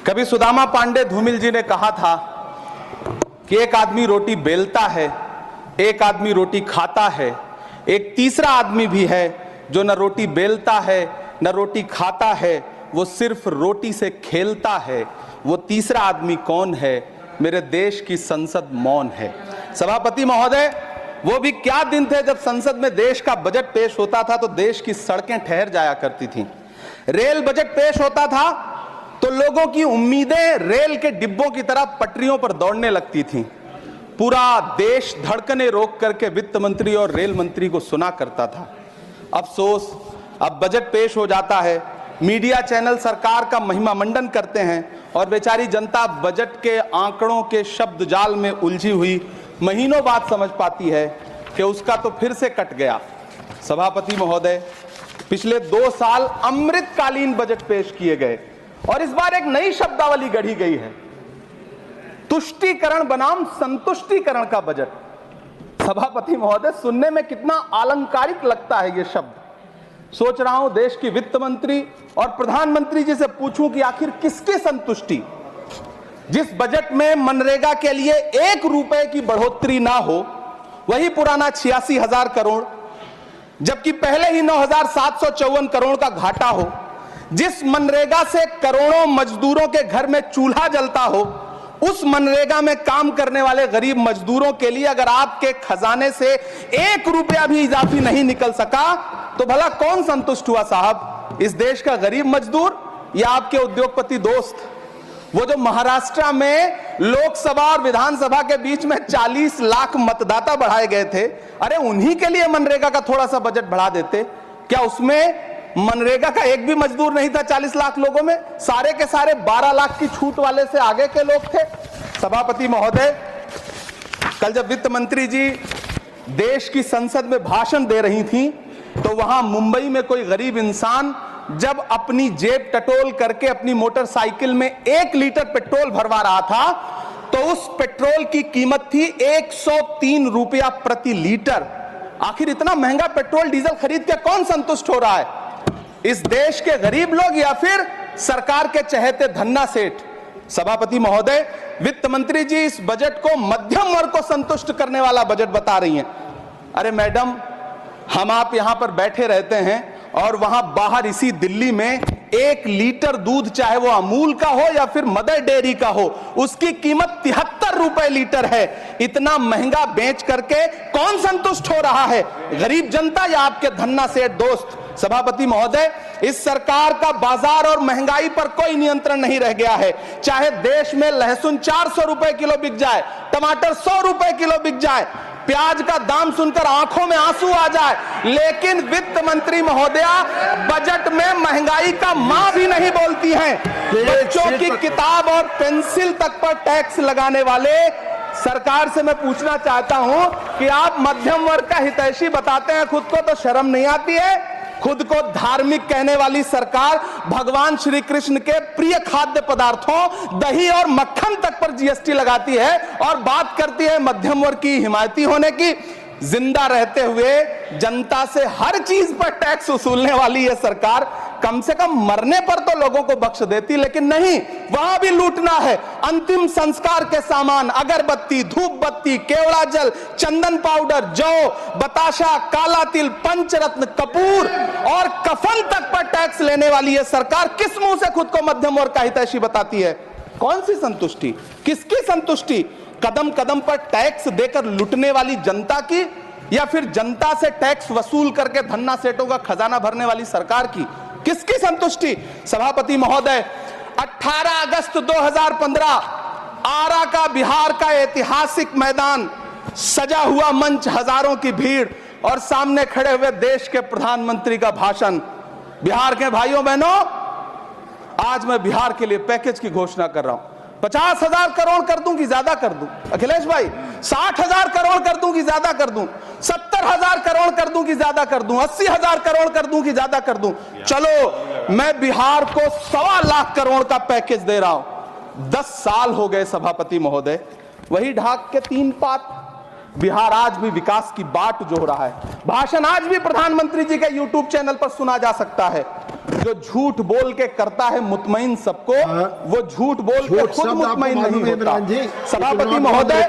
कभी सुदामा पांडे धूमिल जी ने कहा था कि एक आदमी रोटी बेलता है, एक आदमी रोटी खाता है, एक तीसरा आदमी भी है जो न रोटी बेलता है न रोटी खाता है, वो सिर्फ रोटी से खेलता है। वो तीसरा आदमी कौन है? मेरे देश की संसद मौन है। सभापति महोदय, वो भी क्या दिन थे जब संसद में देश का बजट पेश होता था तो देश की सड़कें ठहर जाया करती थीं। रेल बजट पेश होता था तो लोगों की उम्मीदें रेल के डिब्बों की तरह पटरियों पर दौड़ने लगती थीं। पूरा देश धड़कने रोक करके वित्त मंत्री और रेल मंत्री को सुना करता था। अफसोस, अब बजट पेश हो जाता है, मीडिया चैनल सरकार का महिमा मंडन करते हैं और बेचारी जनता बजट के आंकड़ों के शब्द जाल में उलझी हुई महीनों बाद समझ पाती है कि उसका तो फिर से कट गया। सभापति महोदय, पिछले 2 साल अमृतकालीन बजट पेश किए गए और इस बार एक नई शब्दावली गढ़ी गई है, तुष्टीकरण बनाम संतुष्टीकरण का बजट। सभापति महोदय, सुनने में कितना अलंकारिक लगता है ये शब्द। सोच रहा हूं देश की वित्त मंत्री और प्रधानमंत्री जी से पूछूं कि आखिर किसकी संतुष्टि? जिस बजट में मनरेगा के लिए 1 रुपए की बढ़ोतरी ना हो, वही पुराना 86,000 करोड़, जबकि पहले ही 9,754 करोड़ का घाटा हो, जिस मनरेगा से करोड़ों मजदूरों के घर में चूल्हा जलता हो, उस मनरेगा में काम करने वाले गरीब मजदूरों के लिए अगर आपके खजाने से 1 रुपया भी इजाफी नहीं निकल सका तो भला कौन संतुष्ट हुआ साहब? इस देश का गरीब मजदूर या आपके उद्योगपति दोस्त? वो जो महाराष्ट्र में लोकसभा और विधानसभा के बीच में 40 लाख मतदाता बढ़ाए गए थे, अरे उन्हीं के लिए मनरेगा का थोड़ा सा बजट बढ़ा देते। क्या उसमें मनरेगा का एक भी मजदूर नहीं था? 40 लाख लोगों में सारे के सारे 12 लाख की छूट वाले से आगे के लोग थे। सभापति महोदय, कल जब वित्त मंत्री जी देश की संसद में भाषण दे रही थी तो वहां मुंबई में कोई गरीब इंसान जब अपनी जेब टटोल करके अपनी मोटरसाइकिल में 1 लीटर पेट्रोल भरवा रहा था तो उस पेट्रोल की कीमत थी 103 रुपया प्रति लीटर। आखिर इतना महंगा पेट्रोल डीजल खरीद के कौन संतुष्ट हो रहा है? इस देश के गरीब लोग या फिर सरकार के चहेते धन्ना सेठ? सभापति महोदय, वित्त मंत्री जी इस बजट को मध्यम वर्ग को संतुष्ट करने वाला बजट बता रही हैं। अरे मैडम, हम आप यहां पर बैठे रहते हैं और वहां बाहर इसी दिल्ली में 1 लीटर दूध, चाहे वो अमूल का हो या फिर मदर डेयरी का हो, उसकी कीमत 73 रुपए लीटर है। इतना महंगा बेच करके कौन संतुष्ट हो रहा है? गरीब जनता या आपके धन्ना सेठ दोस्त? सभापति महोदय, इस सरकार का बाजार और महंगाई पर कोई नियंत्रण नहीं रह गया है। चाहे देश में लहसुन 400 रुपए किलो बिक जाए, टमाटर 100 रुपए किलो बिक जाए, प्याज का दाम सुनकर आंखों में आंसू आ जाए, लेकिन वित्त मंत्री महोदया बजट में महंगाई का मां भी नहीं बोलती हैं। बच्चों की किताब और पेंसिल तक पर टैक्स लगाने वाले सरकार से मैं पूछना चाहता हूं कि आप मध्यम वर्ग का हितैषी बताते हैं खुद को, तो शर्म नहीं आती है? खुद को धार्मिक कहने वाली सरकार भगवान श्री कृष्ण के प्रिय खाद्य पदार्थों दही और मक्खन तक पर जीएसटी लगाती है और बात करती है मध्यम वर्ग की हिमायती होने की। जिंदा रहते हुए जनता से हर चीज पर टैक्स वसूलने वाली यह सरकार कम से कम मरने पर तो लोगों को बख्श देती, लेकिन नहीं, वहां भी लूटना है। अंतिम संस्कार के सामान, अगरबत्ती, धूप बत्ती, केवड़ा जल, चंदन पाउडर, जौ, बताशा, काला तिल, पंचरत्न, कपूर और कफन तक पर टैक्स लेने वाली यह सरकार किस मुंह से खुद को मध्यम वर्ग का हितैषी बताती है? कौन सी संतुष्टि? किसकी संतुष्टि? कदम कदम पर टैक्स देकर लुटने वाली जनता की, या फिर जनता से टैक्स वसूल करके धन्ना सेठों का खजाना भरने वाली सरकार की? किसकी संतुष्टि? सभापति महोदय, 18 अगस्त 2015 आरा का बिहार का ऐतिहासिक मैदान, सजा हुआ मंच, हजारों की भीड़ और सामने खड़े हुए देश के प्रधानमंत्री का भाषण। बिहार के भाइयों बहनों, आज मैं बिहार के लिए पैकेज की घोषणा कर रहा हूं। 50,000 करोड़ कर दूं कि ज्यादा कर दूं? अखिलेश भाई, 60,000 करोड़ कर दूं कि ज्यादा कर दूं? 70,000 करोड़ कर दूं कि ज्यादा कर दूं? 80,000 करोड़ कर दूं कि ज्यादा कर दूं? चलो, मैं बिहार को 1.25 लाख करोड़ का पैकेज दे रहा हूं। 10 साल हो गए सभापति महोदय, वही ढाक के 3 पात। बिहार आज भी विकास की बाट जोह रहा है। भाषण आज भी प्रधानमंत्री जी के YouTube चैनल पर सुना जा सकता है। जो झूठ बोल के करता है मुतमईन सबको, वो झूठ बोल के खुद मुतमईन नहीं होता। सभापति महोदय,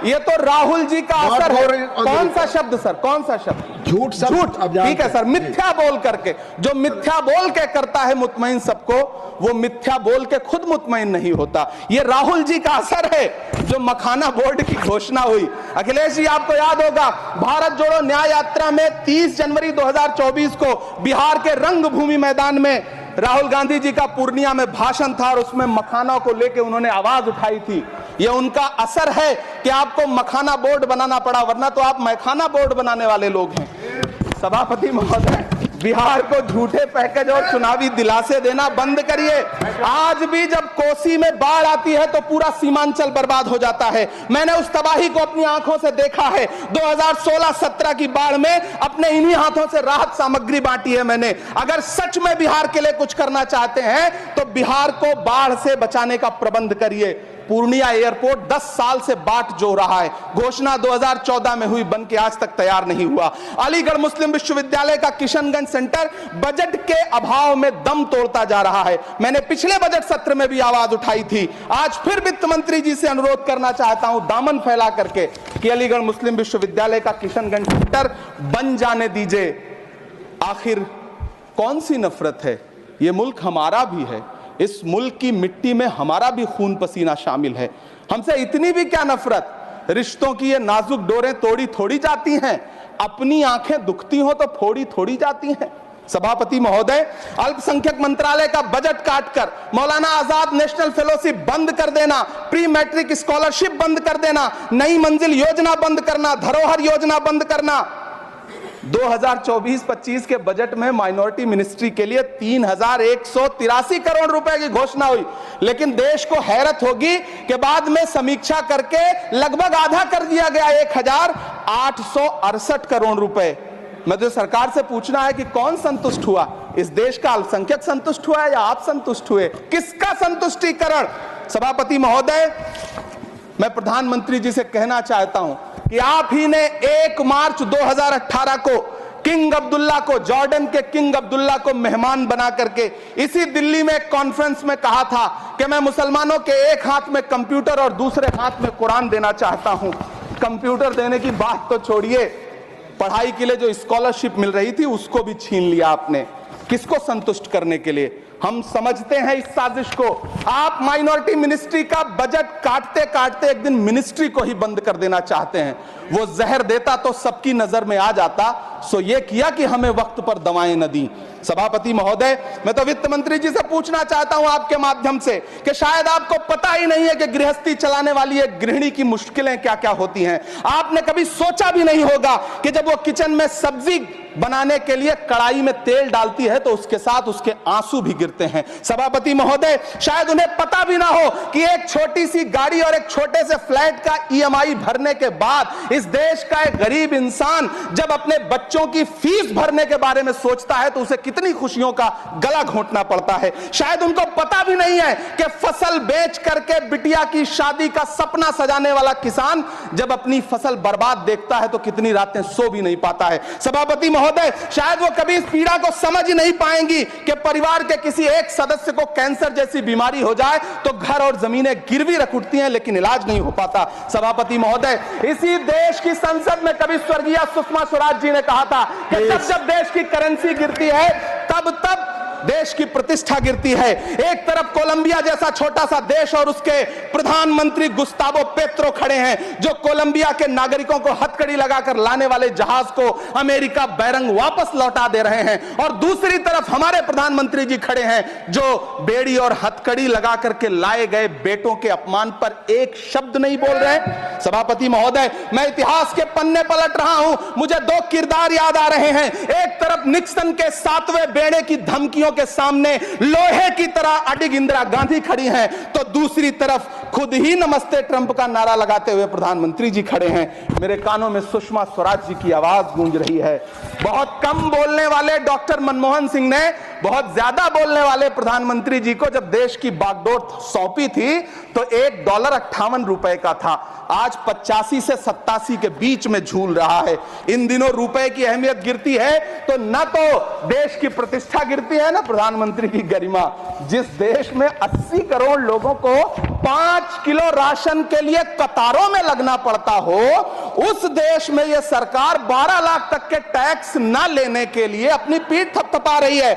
ये तो राहुल जी का असर है। कौन सा शब्द सर, कौन सा शब्द? झूठ। ठीक है सर, मिथ्या बोल करके, जो मिथ्या बोल के करता है मुतमईन सबको, वो मिथ्या बोल के खुद मुतमईन नहीं होता। ये राहुल जी का असर है। जो मखाना बोर्ड की घोषणा हुई, अखिलेश जी आपको याद होगा, भारत जोड़ो न्याय यात्रा में 30 जनवरी 2024 को बिहार के रंगभूमि मैदान में राहुल गांधी जी का पूर्णिया में भाषण था और उसमें मखाना को लेकर उन्होंने आवाज उठाई थी। यह उनका असर है कि आपको मखाना बोर्ड बनाना पड़ा, वरना तो आप मैखाना बोर्ड बनाने वाले लोग हैं। सभापति महोदय, बिहार को झूठे पैकेज और चुनावी दिलासे देना बंद करिए। आज भी जब कोसी में बाढ़ आती है तो पूरा सीमांचल बर्बाद हो जाता है। मैंने उस तबाही को अपनी आंखों से देखा है। 2016-17 की बाढ़ में अपने इन्हीं हाथों से राहत सामग्री बांटी है मैंने। अगर सच में बिहार के लिए कुछ करना चाहते हैं तो बिहार को बाढ़ से बचाने का प्रबंध करिए। पूर्णिया एयरपोर्ट 10 साल से बाट जो रहा है, घोषणा 2014 में हुई, बन के आज तक तैयार नहीं हुआ। अलीगढ़ मुस्लिम विश्वविद्यालय का किशनगंज सेंटर बजट के अभाव में दम तोड़ता जा रहा है। मैंने पिछले बजट सत्र में भी आवाज उठाई थी। आज फिर वित्त मंत्री जी से अनुरोध करना चाहता हूं, दामन फैला करके, कि अलीगढ़ मुस्लिम विश्वविद्यालय का किशनगंज सेंटर बन जाने दीजिए। आखिर कौन सी नफरत है? यह मुल्क हमारा भी है, इस मुल्क की मिट्टी में हमारा भी खून पसीना शामिल है। हमसे इतनी भी क्या नफरत? रिश्तों की ये नाजुक डोरें तोड़ी थोड़ी जाती हैं, अपनी आंखें दुखती हो तो फोड़ी थोड़ी जाती हैं। सभापति महोदय, अल्पसंख्यक मंत्रालय का बजट काटकर मौलाना आजाद नेशनल फेलोशिप बंद कर देना, प्री मैट्रिक स्कॉलरशिप बंद कर देना, नई मंजिल योजना बंद करना, धरोहर योजना बंद करना। 2024-25 के बजट में माइनॉरिटी मिनिस्ट्री के लिए 3183 करोड़ रुपए की घोषणा हुई, लेकिन देश को हैरत होगी कि बाद में समीक्षा करके लगभग आधा कर दिया गया, 1868 करोड़ रुपए। मुझे सरकार से पूछना है कि कौन संतुष्ट हुआ? इस देश का अल्पसंख्यक संतुष्ट हुआ है या आप संतुष्ट हुए? किसका संतुष्टिकरण? सभापति महोदय, मैं प्रधानमंत्री जी से कहना चाहता हूं कि आप ही ने 1 मार्च 2018 को किंग अब्दुल्ला को, जॉर्डन के किंग अब्दुल्ला को मेहमान बना करके इसी दिल्ली में एक कॉन्फ्रेंस में कहा था कि मैं मुसलमानों के एक हाथ में कंप्यूटर और दूसरे हाथ में कुरान देना चाहता हूं। कंप्यूटर देने की बात तो छोड़िए, पढ़ाई के लिए जो स्कॉलरशिप मिल रही थी उसको भी छीन लिया आपने। किसको संतुष्ट करने के लिए? हम समझते हैं इस साजिश को। आप माइनॉरिटी मिनिस्ट्री का बजट काटते काटते एक दिन मिनिस्ट्री को ही बंद कर देना चाहते हैं। वो जहर देता तो सबकी नजर में आ जाता, सो ये किया कि हमें वक्त पर दवाएं न दी। सभापति महोदय, मैं तो वित्त मंत्री जी से पूछना चाहता हूं आपके माध्यम से कि शायद आपको पता ही नहीं है कि गृहस्थी चलाने वाली एक गृहिणी की मुश्किलें क्या क्या होती हैं। आपने कभी सोचा भी नहीं होगा कि जब वो किचन में सब्जी बनाने के लिए कढ़ाई में तेल डालती है तो उसके साथ उसके आंसू भी गिरते हैं। सभापति महोदय, शायद उन्हें पता भी ना हो कि एक छोटी सी गाड़ी और एक छोटे से फ्लैट का EMI भरने के बाद इस देश का एक गरीब इंसान जब अपने बच्चों की फीस भरने के बारे में सोचता है तो उसे कितनी खुशियों का गला घोंटना पड़ता है। शायद उनको पता भी नहीं है कि फसल बेच करके बिटिया की शादी का सपना सजाने वाला किसान जब अपनी फसल बर्बाद देखता है तो कितनी रातें सो भी नहीं पाता है। सभापति महोदय, शायद वो कभी इस पीड़ा को समझ ही नहीं पाएंगी कि परिवार के किसी एक सदस्य को कैंसर जैसी बीमारी हो जाए तो घर और जमीनें गिरवी रख उठती हैं लेकिन इलाज नहीं हो पाता। सभापति महोदय, इसी देश की संसद में कभी स्वर्गीय सुषमा स्वराज जी ने कहा था कि जब देश की करेंसी गिरती है तब देश की प्रतिष्ठा गिरती है। एक तरफ कोलंबिया जैसा छोटा सा देश और उसके प्रधानमंत्री गुस्तावो पेत्रो खड़े हैं जो कोलंबिया के नागरिकों को हथकड़ी लगाकर लाने वाले जहाज को अमेरिका बैरंग वापस लौटा दे रहे हैं, और दूसरी तरफ हमारे प्रधानमंत्री जी खड़े हैं जो बेड़ी और हथकड़ी लगा करके लाए गए बेटों के अपमान पर एक शब्द नहीं बोल रहे। सभापति महोदय, मैं इतिहास के पन्ने पलट रहा हूं, मुझे 2 किरदार याद आ रहे हैं। एक तरफ निक्सन के 7वें बेड़े की धमकियों के सामने लोहे की तरह अडिग इंदिरा गांधी खड़ी हैं, तो दूसरी तरफ खुद ही नमस्ते ट्रंप का नारा लगाते हुए प्रधानमंत्री जी खड़े हैं। मेरे कानों में सुषमा स्वराज जी की आवाज गूंज रही है। बहुत कम बोलने वाले डॉक्टर मनमोहन सिंह ने बहुत ज्यादा बोलने वाले प्रधानमंत्री जी को जब देश की बागडोर सौंपी थी तो $1.58 का था, आज 85 से 87 के बीच में झूल रहा है। इन दिनों रुपए की अहमियत गिरती है तो न तो देश की प्रतिष्ठा गिरती है ना प्रधानमंत्री की गरिमा, जिस देश में 80 करोड़ लोगों को 5 किलो राशन के लिए कतारों में लगना पड़ता हो, उस देश में यह सरकार 12 लाख तक के टैक्स न लेने के लिए अपनी पीठ थपथपा रही है।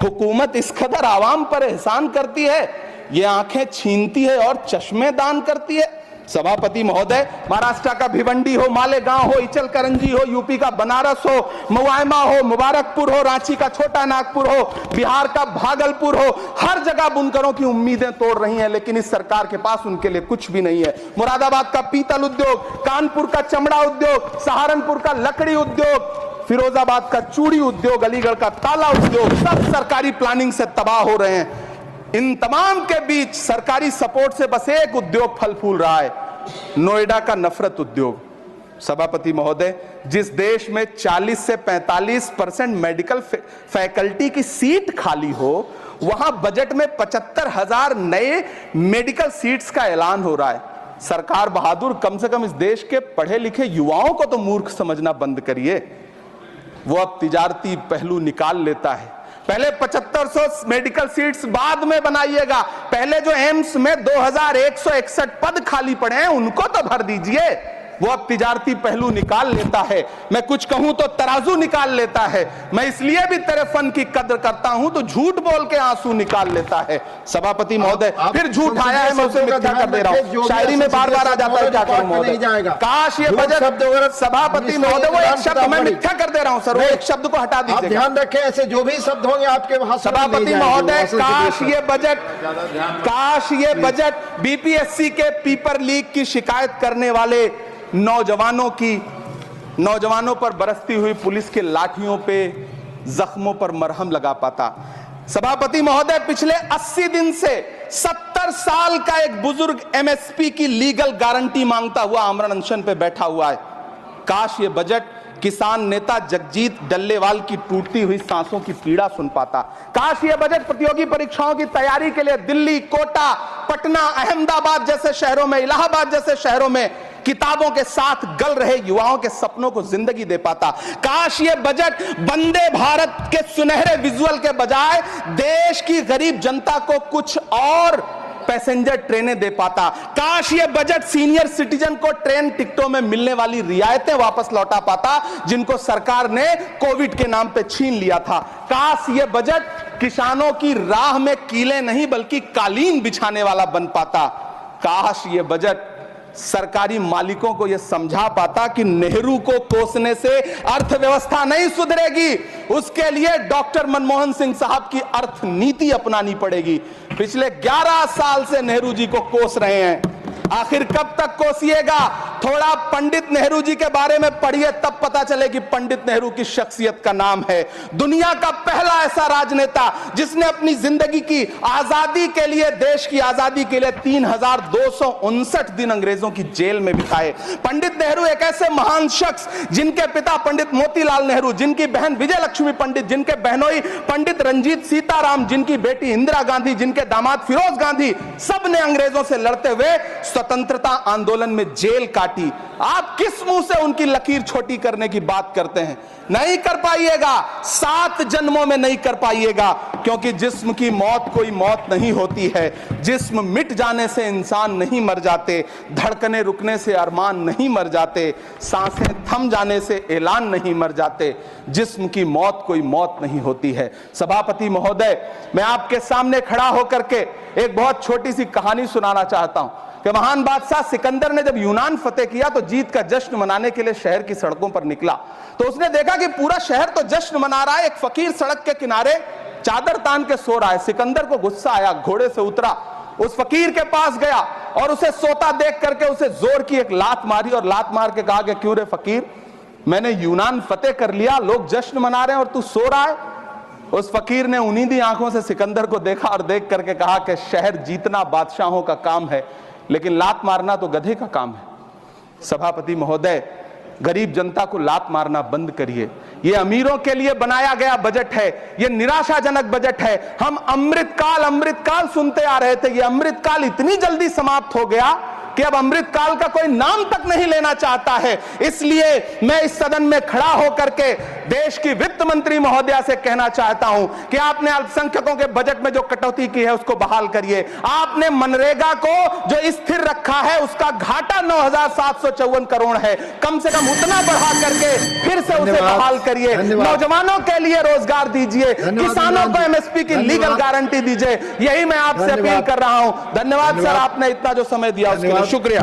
हुकूमत इस कदर आवाम पर एहसान करती है, ये आंखें छीनती है और चश्मे दान करती है। सभापति महोदय, महाराष्ट्र का भिवंडी हो, मालेगांव हो, इचलकरंजी हो, यूपी का बनारस हो, मुआयमा हो, मुबारकपुर हो, रांची का छोटा नागपुर हो, बिहार का भागलपुर हो, हर जगह बुनकरों की उम्मीदें तोड़ रही हैं, लेकिन इस सरकार के पास उनके लिए कुछ भी नहीं है। मुरादाबाद का पीतल उद्योग, कानपुर का चमड़ा उद्योग, सहारनपुर का लकड़ी उद्योग, फिरोजाबाद का चूड़ी उद्योग, अलीगढ़ का ताला उद्योग, सब सरकारी प्लानिंग से तबाह हो रहे हैं। इन तमाम के बीच सरकारी सपोर्ट से बस एक उद्योग फल फूल रहा है, नोएडा का नफरत उद्योग। सभापति महोदय, जिस देश में 40 से 45% मेडिकल फैकल्टी की सीट खाली हो, वहां बजट में 75,000 नए मेडिकल सीट्स का ऐलान हो रहा है। सरकार बहादुर, कम से कम इस देश के पढ़े लिखे युवाओं को तो मूर्ख समझना बंद करिए। वो अब तिजारती पहलू निकाल लेता है। पहले 7500 मेडिकल सीट्स बाद में बनाइएगा, पहले जो एम्स में 2161 पद खाली पड़े हैं उनको तो भर दीजिए। वो अब तिजारती पहलू निकाल लेता है, मैं कुछ कहूं तो तराजू निकाल लेता है। मैं इसलिए भी तेरे फन की कद्र करता हूं तो झूठ बोल के आंसू निकाल लेता है। सभापति महोदय, फिर झूठ आया है, मैं उसे मिथ्या कर दे रहा हूं। शायरी में बार बार आ जाता है, क्या करूं महोदय। काश ये बजट, सभापति महोदय, वो एक शब्द मैं मिथ्या कर दे रहा हूं सर, वो एक शब्द को हटा दीजिए। ध्यान रखें, ऐसे जो भी शब्द होंगे आपके वहां। सभापति महोदय, काश ये बजट बीपीएससी के पेपर लीक की शिकायत करने वाले नौजवानों पर बरसती हुई पुलिस के लाठियों पे, जख्मों पर मरहम लगा पाता। सभापति महोदय, पिछले 80 दिन से 70 साल का एक बुजुर्ग एमएसपी की लीगल गारंटी मांगता हुआ आमरण अनशन पे बैठा हुआ है। काश ये बजट किसान नेता जगजीत डल्लेवाल की टूटती हुई सांसों की पीड़ा सुन पाता। काश ये बजट प्रतियोगी परीक्षाओं की तैयारी के लिए दिल्ली, कोटा, पटना, अहमदाबाद जैसे शहरों में, इलाहाबाद जैसे शहरों में किताबों के साथ गल रहे युवाओं के सपनों को जिंदगी दे पाता। काश ये बजट वंदे भारत के सुनहरे विजुअल के बजाय देश की गरीब जनता को कुछ और पैसेंजर ट्रेनें दे पाता। काश ये बजट सीनियर सिटीजन को ट्रेन टिकटों में मिलने वाली रियायतें वापस लौटा पाता, जिनको सरकार ने कोविड के नाम पे छीन लिया था। काश ये बजट किसानों की राह में कीले नहीं बल्कि कालीन बिछाने वाला बन पाता। काश ये बजट सरकारी मालिकों को यह समझा पाता कि नेहरू को कोसने से अर्थव्यवस्था नहीं सुधरेगी, उसके लिए डॉक्टर मनमोहन सिंह साहब की अर्थ नीति अपनानी पड़ेगी। पिछले 11 साल से नेहरू जी को कोस रहे हैं, आखिर कब तक कोसिएगा? थोड़ा पंडित नेहरू जी के बारे में पढ़िए, तब पता चले कि पंडित नेहरू की शख्सियत का नाम है। दुनिया का पहला ऐसा राजनेता जिसने अपनी जिंदगी की आजादी के लिए, देश की आजादी के लिए 3259 दिन अंग्रेजों की जेल में बिताए। पंडित नेहरू एक ऐसे महान शख्स जिनके पिता पंडित मोतीलाल नेहरू, जिनकी बहन विजय लक्ष्मी पंडित, जिनके बहनोई पंडित रंजीत सीताराम, जिनकी बेटी इंदिरा गांधी, जिनके दामाद फिरोज गांधी, सब ने अंग्रेजों से लड़ते हुए स्वतंत्रता आंदोलन में जेल काटी। आप किस मुंह से उनकी लकीर छोटी करने की बात करते हैं? नहीं कर पाइएगा, 7 जन्मों में नहीं कर पाइएगा, क्योंकि जिस्म की मौत कोई मौत नहीं होती है। जिस्म मिट जाने से इंसान नहीं मर जाते, धड़कने रुकने से अरमान नहीं मर जाते, सांसें थम जाने से ऐलान नहीं मर जाते। जिस्म की मौत कोई मौत नहीं होती है। सभापति महोदय, मैं आपके सामने खड़ा होकर के एक बहुत छोटी सी कहानी सुनाना चाहता हूं कि महान बादशाह सिकंदर ने जब यूनान फतेह किया तो जीत का जश्न मनाने के लिए शहर की सड़कों पर निकला, तो उसने देखा कि पूरा शहर तो जश्न मना रहा है, एक फकीर सड़क के किनारे चादर तान के सो रहा है। सिकंदर को गुस्सा आया, घोड़े से उतरा, उस फकीर के पास गया और उसे सोता देख करके उसे जोर की एक लात मारी और लात मार के कहा कि क्यों रे फकीर, मैंने यूनान फतेह कर लिया, लोग जश्न मना रहे हैं और तू सो रहा है। उस फकीर ने उन्नीदी आंखों से सिकंदर को देखा और देख करके कहा कि शहर जीतना बादशाहों का काम है, लेकिन लात मारना तो गधे का काम है। सभापति महोदय, गरीब जनता को लात मारना बंद करिए। यह अमीरों के लिए बनाया गया बजट है, यह निराशाजनक बजट है। हम अमृतकाल सुनते आ रहे थे, यह अमृतकाल इतनी जल्दी समाप्त हो गया कि अब अमृत काल का कोई नाम तक नहीं लेना चाहता है। इसलिए मैं इस सदन में खड़ा होकर के देश की वित्त मंत्री महोदया से कहना चाहता हूं कि आपने अल्पसंख्यकों के बजट में जो कटौती की है उसको बहाल करिए। आपने मनरेगा को जो स्थिर रखा है उसका घाटा 9,754 करोड़ है, कम से कम उतना बढ़ा करके फिर से उसे बहाल करिए। नौजवानों के लिए रोजगार दीजिए, किसानों को एमएसपी की लीगल गारंटी दीजिए। यही मैं आपसे अपील कर रहा हूं। धन्यवाद सर, आपने इतना जो समय दिया उसके लिए शुक्रिया।